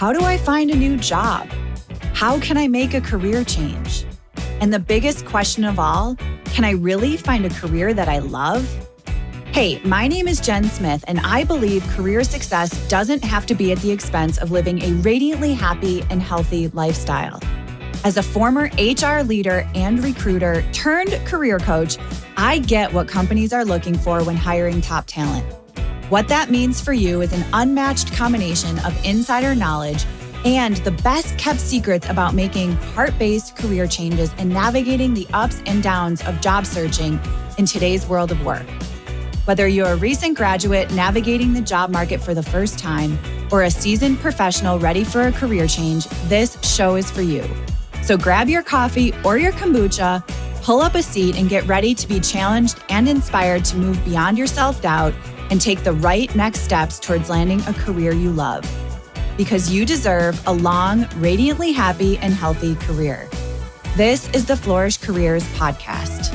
How do I find a new job? How can I make a career change? And the biggest question of all, can I really find a career that I love? Hey, my name is Jen Smith, and I believe career success doesn't have to be at the expense of living a radiantly happy and healthy lifestyle. As a former HR leader and recruiter turned career coach, I get what companies are looking for when hiring top talent. What that means for you is an unmatched combination of insider knowledge and the best kept secrets about making heart-based career changes and navigating the ups and downs of job searching in today's world of work. Whether you're a recent graduate navigating the job market for the first time or a seasoned professional ready for a career change, this show is for you. So grab your coffee or your kombucha, pull up a seat, and get ready to be challenged and inspired to move beyond your self-doubt and take the right next steps towards landing a career you love. Because you deserve a long, radiantly happy and healthy career. This is the Flourish Careers Podcast.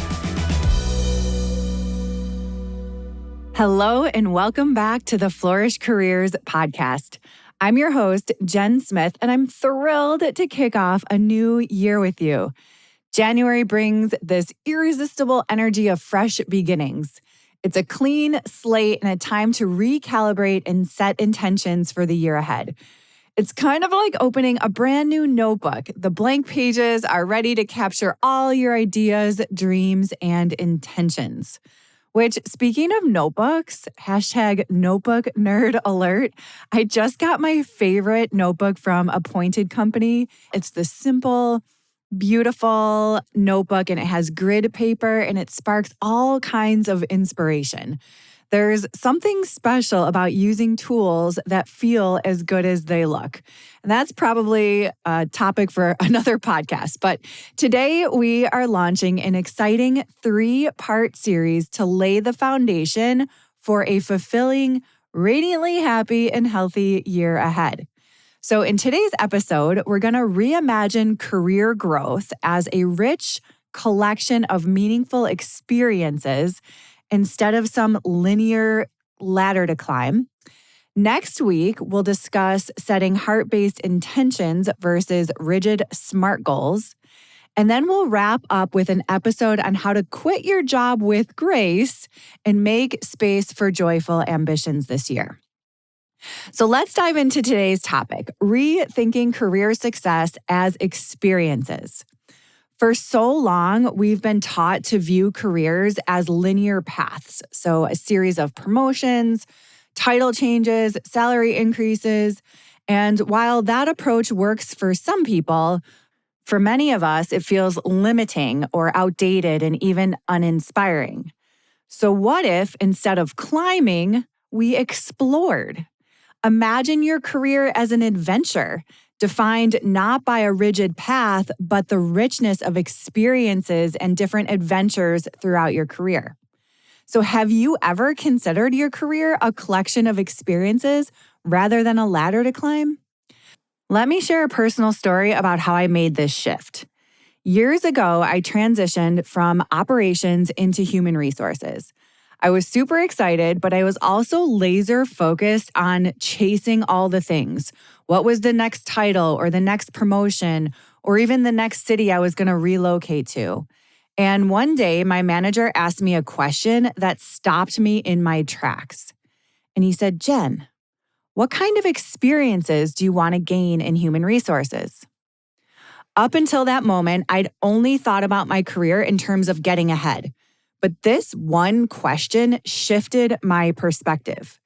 Hello and welcome back to the Flourish Careers Podcast. I'm your host, Jen Smith, and I'm thrilled to kick off a new year with you. January brings this irresistible energy of fresh beginnings. It's a clean slate and a time to recalibrate and set intentions for the year ahead. It's kind of like opening a brand new notebook. The blank pages are ready to capture all your ideas, dreams, and intentions. Which, speaking of notebooks, #notebook nerd alert, I just got my favorite notebook from Appointed Company. It's the simple, beautiful notebook, and it has grid paper, and it sparks all kinds of inspiration. There's something special about using tools that feel as good as they look. And that's probably a topic for another podcast. But today we are launching an exciting 3-part series to lay the foundation for a fulfilling, radiantly happy, and healthy year ahead. So in today's episode, we're going to reimagine career growth as a rich collection of meaningful experiences instead of some linear ladder to climb. Next week, we'll discuss setting heart-based intentions versus rigid SMART goals. And then we'll wrap up with an episode on how to quit your job with grace and make space for joyful ambitions this year. So let's dive into today's topic, rethinking career success as experiences. For so long, we've been taught to view careers as linear paths. So a series of promotions, title changes, salary increases. And while that approach works for some people, for many of us, it feels limiting or outdated and even uninspiring. So what if instead of climbing, we explored? Imagine your career as an adventure, defined not by a rigid path, but the richness of experiences and different adventures throughout your career. So have you ever considered your career a collection of experiences rather than a ladder to climb? Let me share a personal story about how I made this shift. Years ago, I transitioned from operations into human resources. I was super excited, but I was also laser focused on chasing all the things. What was the next title or the next promotion or even the next city I was going to relocate to? And one day, my manager asked me a question that stopped me in my tracks. And he said, "Jen, what kind of experiences do you want to gain in human resources?" Up until that moment, I'd only thought about my career in terms of getting ahead. But this one question shifted my perspective.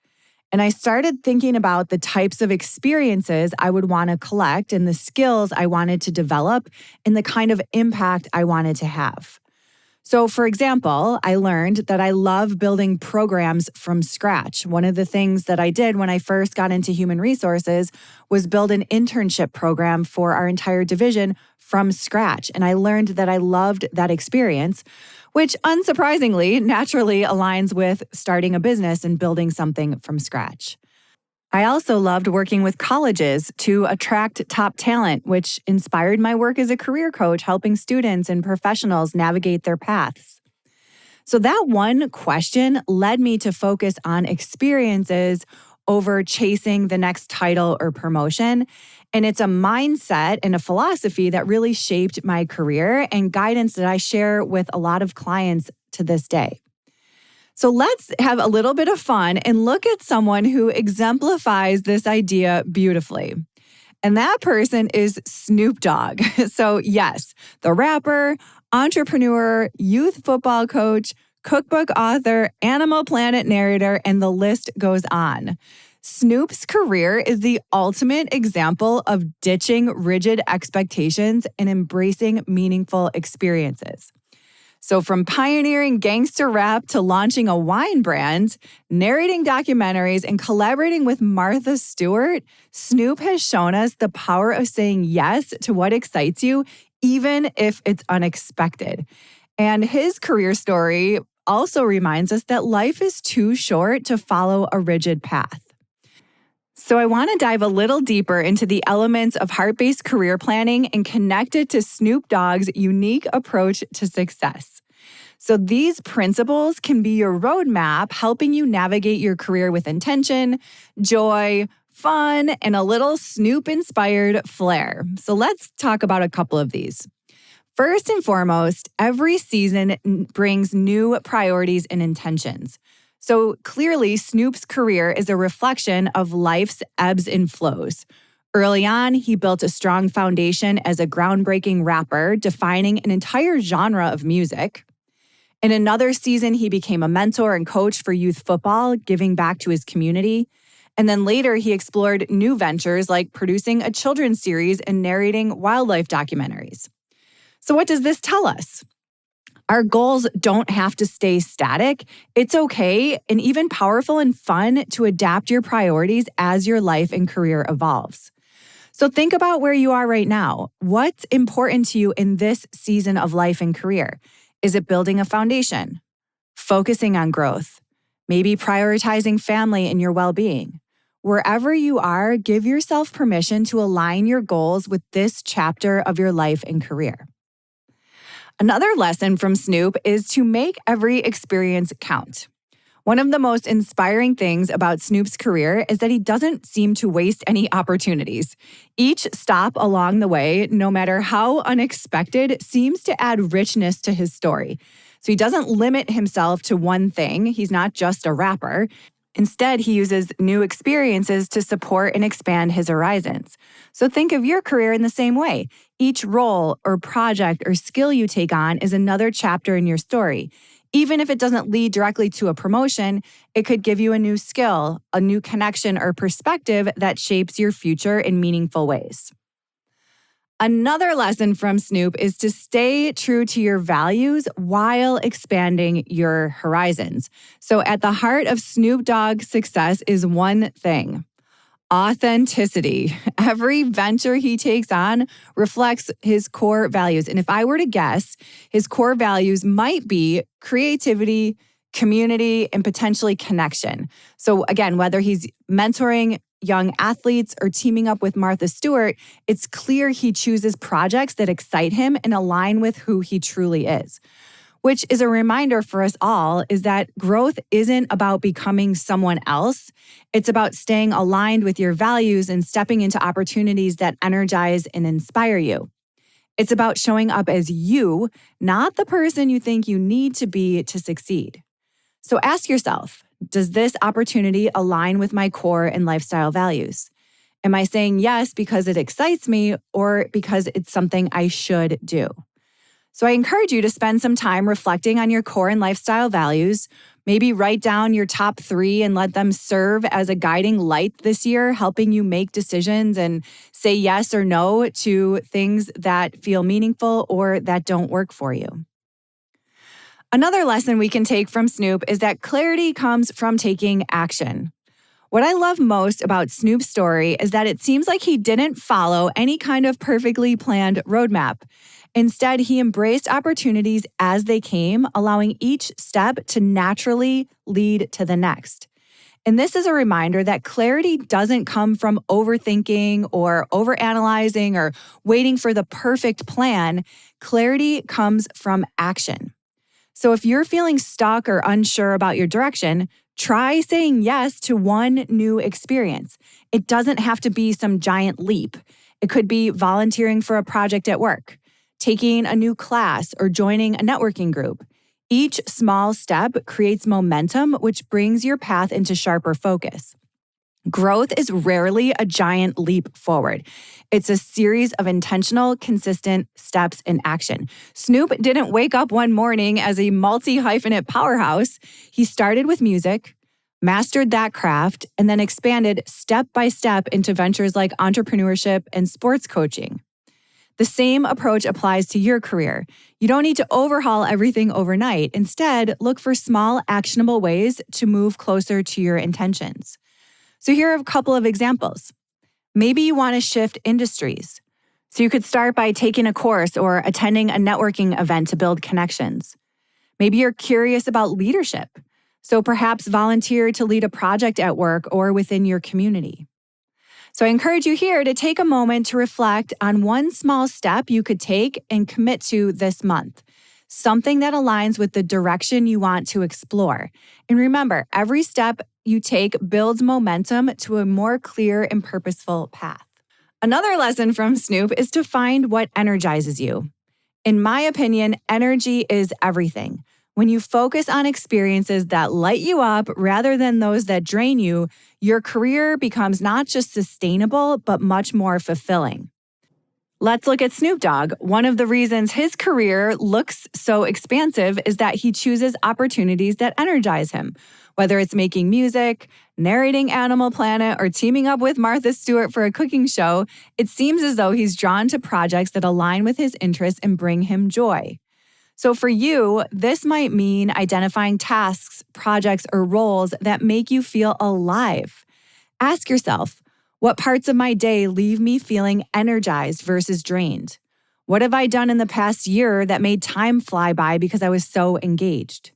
And I started thinking about the types of experiences I would want to collect and the skills I wanted to develop and the kind of impact I wanted to have. So, for example, I learned that I love building programs from scratch. One of the things that I did when I first got into human resources was build an internship program for our entire division from scratch. And I learned that I loved that experience, which unsurprisingly naturally aligns with starting a business and building something from scratch. I also loved working with colleges to attract top talent, which inspired my work as a career coach, helping students and professionals navigate their paths. So that one question led me to focus on experiences over chasing the next title or promotion. And it's a mindset and a philosophy that really shaped my career and guidance that I share with a lot of clients to this day. So let's have a little bit of fun and look at someone who exemplifies this idea beautifully. And that person is Snoop Dogg. So yes, the rapper, entrepreneur, youth football coach, cookbook author, Animal Planet narrator, and the list goes on. Snoop's career is the ultimate example of ditching rigid expectations and embracing meaningful experiences. So from pioneering gangster rap to launching a wine brand, narrating documentaries, and collaborating with Martha Stewart, Snoop has shown us the power of saying yes to what excites you, even if it's unexpected. And his career story also reminds us that life is too short to follow a rigid path. So I want to dive a little deeper into the elements of heart-based career planning and connect it to Snoop Dogg's unique approach to success. So these principles can be your roadmap, helping you navigate your career with intention, joy, fun, and a little Snoop-inspired flair. So let's talk about a couple of these. First and foremost, every season brings new priorities and intentions. So clearly, Snoop's career is a reflection of life's ebbs and flows. Early on, he built a strong foundation as a groundbreaking rapper, defining an entire genre of music. In another season, he became a mentor and coach for youth football, giving back to his community. And then later, he explored new ventures like producing a children's series and narrating wildlife documentaries. So what does this tell us? Our goals don't have to stay static. It's okay and even powerful and fun to adapt your priorities as your life and career evolves. So think about where you are right now. What's important to you in this season of life and career? Is it building a foundation? Focusing on growth? Maybe prioritizing family and your well-being? Wherever you are, give yourself permission to align your goals with this chapter of your life and career. Another lesson from Snoop is to make every experience count. One of the most inspiring things about Snoop's career is that he doesn't seem to waste any opportunities. Each stop along the way, no matter how unexpected, seems to add richness to his story. So he doesn't limit himself to one thing. He's not just a rapper. Instead, he uses new experiences to support and expand his horizons. So think of your career in the same way. Each role or project or skill you take on is another chapter in your story. Even if it doesn't lead directly to a promotion, it could give you a new skill, a new connection or perspective that shapes your future in meaningful ways. Another lesson from Snoop is to stay true to your values while expanding your horizons. So at the heart of Snoop Dogg's success is one thing: authenticity. Every venture he takes on reflects his core values. And if I were to guess, his core values might be creativity, community, and potentially connection. So again, whether he's mentoring young athletes or teaming up with Martha Stewart, it's clear he chooses projects that excite him and align with who he truly is. Which is a reminder for us all is that growth isn't about becoming someone else. It's about staying aligned with your values and stepping into opportunities that energize and inspire you. It's about showing up as you, not the person you think you need to be to succeed. So ask yourself, does this opportunity align with my core and lifestyle values? Am I saying yes because it excites me or because it's something I should do? So I encourage you to spend some time reflecting on your core and lifestyle values. Maybe write down your top 3 and let them serve as a guiding light this year, helping you make decisions and say yes or no to things that feel meaningful or that don't work for you. Another lesson we can take from Snoop is that clarity comes from taking action. What I love most about Snoop's story is that it seems like he didn't follow any kind of perfectly planned roadmap. Instead, he embraced opportunities as they came, allowing each step to naturally lead to the next. And this is a reminder that clarity doesn't come from overthinking or overanalyzing or waiting for the perfect plan. Clarity comes from action. So if you're feeling stuck or unsure about your direction, Try saying yes to one new experience. It doesn't have to be some giant leap. It could be volunteering for a project at work, taking a new class, or joining a networking group. Each small step creates momentum, which brings your path into sharper focus. Growth is rarely a giant leap forward. It's a series of intentional, consistent steps in action. Snoop didn't wake up one morning as a multi-hyphenate powerhouse. He started with music, mastered that craft, and then expanded step by step into ventures like entrepreneurship and sports coaching. The same approach applies to your career. You don't need to overhaul everything overnight. Instead, look for small, actionable ways to move closer to your intentions. So here are a couple of examples. Maybe you want to shift industries. So you could start by taking a course or attending a networking event to build connections. Maybe you're curious about leadership. So perhaps volunteer to lead a project at work or within your community. So I encourage you here to take a moment to reflect on one small step you could take and commit to this month. Something that aligns with the direction you want to explore. And remember, every step you take builds momentum to a more clear and purposeful path. Another lesson from Snoop is to find what energizes you. In my opinion, energy is everything. When you focus on experiences that light you up rather than those that drain you, your career becomes not just sustainable, but much more fulfilling. Let's look at Snoop Dogg. One of the reasons his career looks so expansive is that he chooses opportunities that energize him. Whether it's making music, narrating Animal Planet, or teaming up with Martha Stewart for a cooking show, it seems as though he's drawn to projects that align with his interests and bring him joy. So for you, this might mean identifying tasks, projects, or roles that make you feel alive. Ask yourself, what parts of my day leave me feeling energized versus drained? What have I done in the past year that made time fly by because I was so engaged?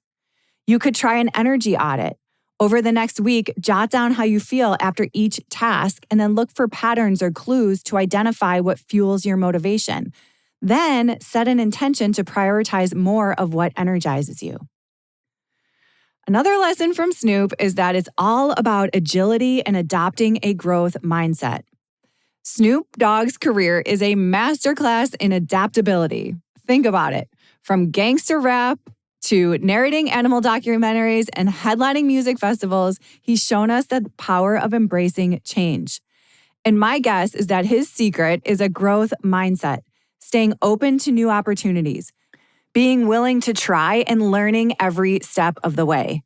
You could try an energy audit. Over the next week, jot down how you feel after each task and then look for patterns or clues to identify what fuels your motivation. Then set an intention to prioritize more of what energizes you. Another lesson from Snoop is that it's all about agility and adopting a growth mindset. Snoop Dogg's career is a masterclass in adaptability. Think about it. From gangster rap to narrating animal documentaries and headlining music festivals, he's shown us the power of embracing change. And my guess is that his secret is a growth mindset, staying open to new opportunities, being willing to try and learning every step of the way.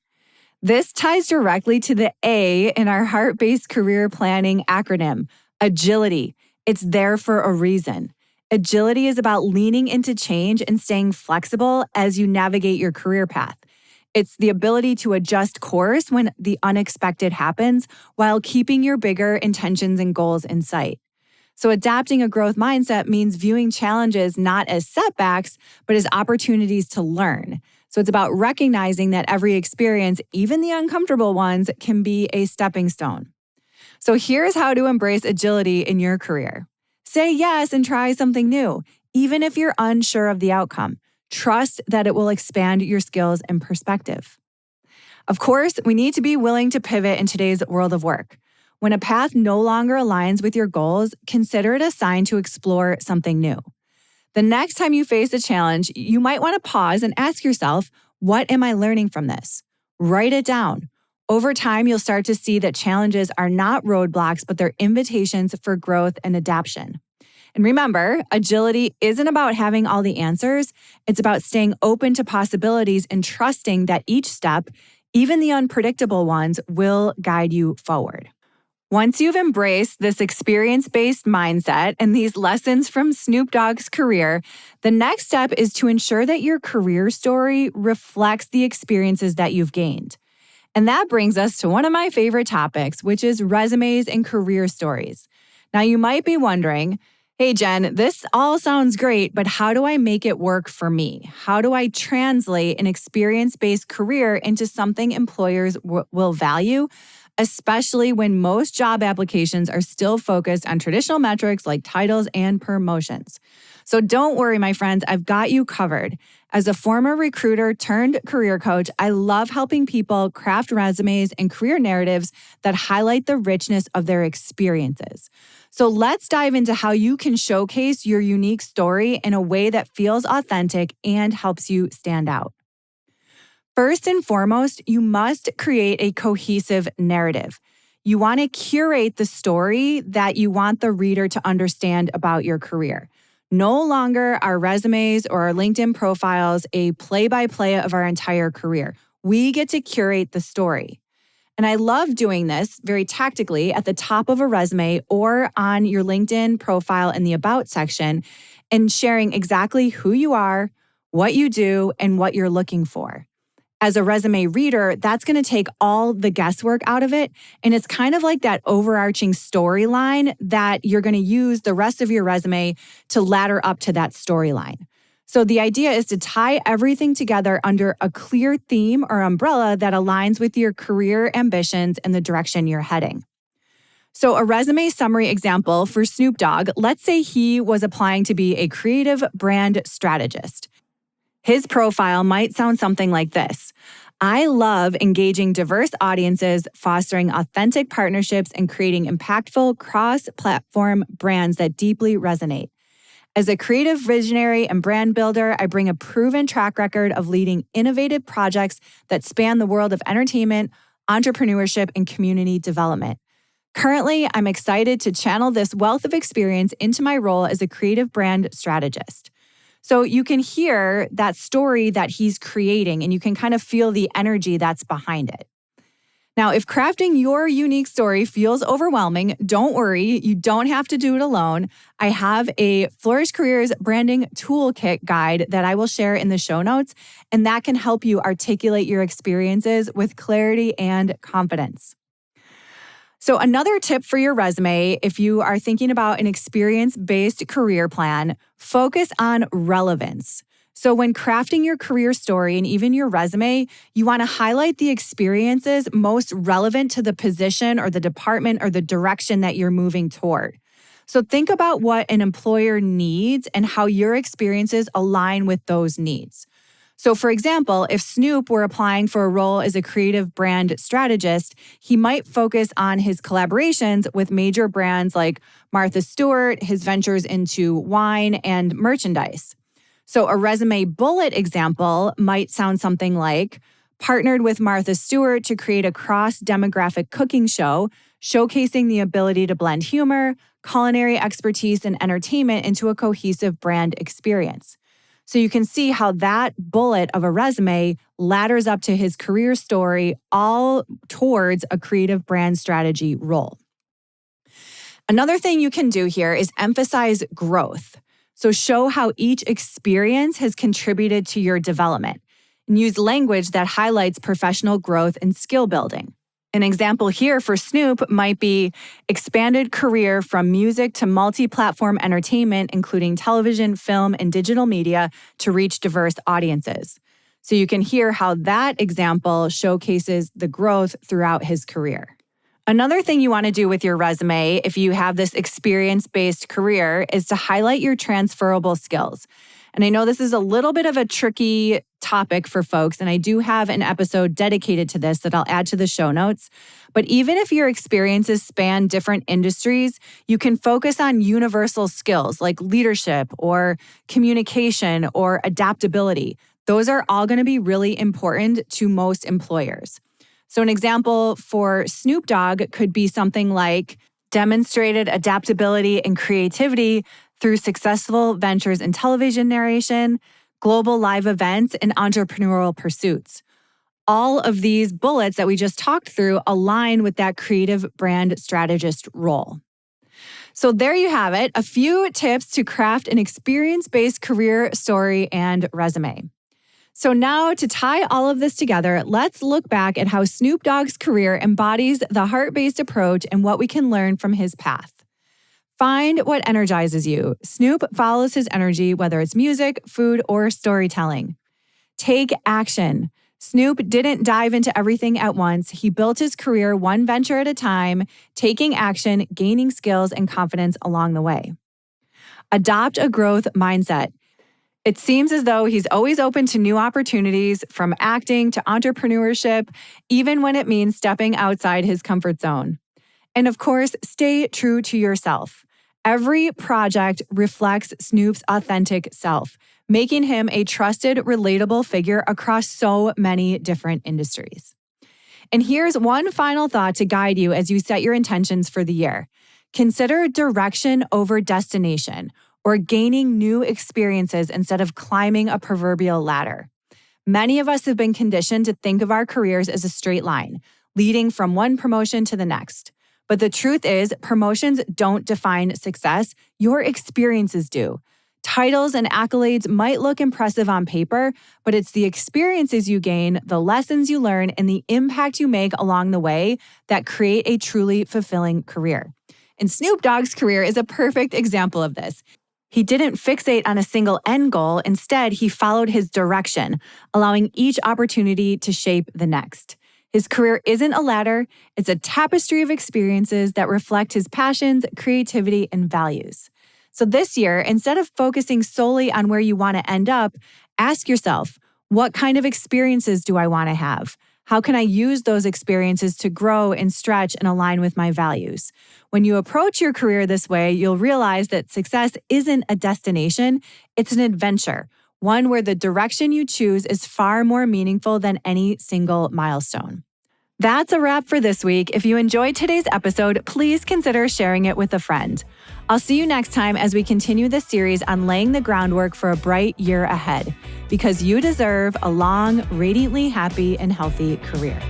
This ties directly to the A in our heart-based career planning acronym, agility. It's there for a reason. Agility is about leaning into change and staying flexible as you navigate your career path. It's the ability to adjust course when the unexpected happens while keeping your bigger intentions and goals in sight. So adapting a growth mindset means viewing challenges not as setbacks, but as opportunities to learn. So it's about recognizing that every experience, even the uncomfortable ones, can be a stepping stone. So here's how to embrace agility in your career. Say yes and try something new, even if you're unsure of the outcome. Trust that it will expand your skills and perspective. Of course, we need to be willing to pivot in today's world of work. When a path no longer aligns with your goals, consider it a sign to explore something new. The next time you face a challenge, you might want to pause and ask yourself, what am I learning from this? Write it down. Over time, you'll start to see that challenges are not roadblocks, but they're invitations for growth and adaptation. And remember, agility isn't about having all the answers. It's about staying open to possibilities and trusting that each step, even the unpredictable ones, will guide you forward. Once you've embraced this experience-based mindset and these lessons from Snoop Dogg's career, the next step is to ensure that your career story reflects the experiences that you've gained. And that brings us to one of my favorite topics, which is resumes and career stories. Now, you might be wondering, hey, Jen, this all sounds great, but how do I make it work for me? How do I translate an experience-based career into something employers will value, especially when most job applications are still focused on traditional metrics like titles and promotions? So don't worry, my friends, I've got you covered. As a former recruiter turned career coach, I love helping people craft resumes and career narratives that highlight the richness of their experiences. So let's dive into how you can showcase your unique story in a way that feels authentic and helps you stand out. First and foremost, you must create a cohesive narrative. You want to curate the story that you want the reader to understand about your career. No longer are resumes or our LinkedIn profiles a play-by-play of our entire career. We get to curate the story. And I love doing this very tactically at the top of a resume or on your LinkedIn profile in the About section and sharing exactly who you are, what you do, and what you're looking for. As a resume reader, that's going to take all the guesswork out of it. And it's kind of like that overarching storyline that you're going to use the rest of your resume to ladder up to that storyline. So the idea is to tie everything together under a clear theme or umbrella that aligns with your career ambitions and the direction you're heading. So a resume summary example for Snoop Dogg, let's say he was applying to be a creative brand strategist. His profile might sound something like this. I love engaging diverse audiences, fostering authentic partnerships, and creating impactful cross-platform brands that deeply resonate. As a creative visionary and brand builder, I bring a proven track record of leading innovative projects that span the world of entertainment, entrepreneurship, and community development. Currently, I'm excited to channel this wealth of experience into my role as a creative brand strategist. So you can hear that story that he's creating, and you can kind of feel the energy that's behind it. Now, if crafting your unique story feels overwhelming, don't worry. You don't have to do it alone. I have a Flourish Careers branding toolkit guide that I will share in the show notes, and that can help you articulate your experiences with clarity and confidence. So another tip for your resume, if you are thinking about an experience-based career plan, focus on relevance. So when crafting your career story and even your resume, you want to highlight the experiences most relevant to the position or the department or the direction that you're moving toward. So think about what an employer needs and how your experiences align with those needs. So for example, if Snoop were applying for a role as a creative brand strategist, he might focus on his collaborations with major brands like Martha Stewart, his ventures into wine and merchandise. So a resume bullet example might sound something like, partnered with Martha Stewart to create a cross-demographic cooking show, showcasing the ability to blend humor, culinary expertise, and entertainment into a cohesive brand experience. So you can see how that bullet of a resume ladders up to his career story, all towards a creative brand strategy role. Another thing you can do here is emphasize growth. So show how each experience has contributed to your development, and use language that highlights professional growth and skill building. An example here for Snoop might be expanded career from music to multi-platform entertainment, including television, film, and digital media to reach diverse audiences. So you can hear how that example showcases the growth throughout his career. Another thing you want to do with your resume, if you have this experience-based career, is to highlight your transferable skills. And I know this is a little bit of a tricky topic for folks, and I do have an episode dedicated to this that I'll add to the show notes. But even if your experiences span different industries, you can focus on universal skills like leadership or communication or adaptability. Those are all going to be really important to most employers. So an example for Snoop Dogg could be something like demonstrated adaptability and creativity through successful ventures in television narration, global live events, and entrepreneurial pursuits. All of these bullets that we just talked through align with that creative brand strategist role. So there you have it, a few tips to craft an experience-based career story and resume. So now to tie all of this together, let's look back at how Snoop Dogg's career embodies the heart-based approach and what we can learn from his path. Find what energizes you. Snoop follows his energy, whether it's music, food, or storytelling. Take action. Snoop didn't dive into everything at once. He built his career one venture at a time, taking action, gaining skills and confidence along the way. Adopt a growth mindset. It seems as though he's always open to new opportunities, from acting to entrepreneurship, even when it means stepping outside his comfort zone. And of course, stay true to yourself. Every project reflects Snoop's authentic self, making him a trusted, relatable figure across so many different industries. And here's one final thought to guide you as you set your intentions for the year. Consider direction over destination, or gaining new experiences instead of climbing a proverbial ladder. Many of us have been conditioned to think of our careers as a straight line, leading from one promotion to the next. But the truth is, promotions don't define success, your experiences do. Titles and accolades might look impressive on paper, but it's the experiences you gain, the lessons you learn, and the impact you make along the way that create a truly fulfilling career. And Snoop Dogg's career is a perfect example of this. He didn't fixate on a single end goal. Instead, he followed his direction, allowing each opportunity to shape the next. His career isn't a ladder, it's a tapestry of experiences that reflect his passions, creativity, and values. So this year, instead of focusing solely on where you want to end up, ask yourself, what kind of experiences do I want to have? How can I use those experiences to grow and stretch and align with my values? When you approach your career this way, you'll realize that success isn't a destination, it's an adventure, one where the direction you choose is far more meaningful than any single milestone. That's a wrap for this week. If you enjoyed today's episode, please consider sharing it with a friend. I'll see you next time as we continue this series on laying the groundwork for a bright year ahead, because you deserve a long, radiantly happy and healthy career.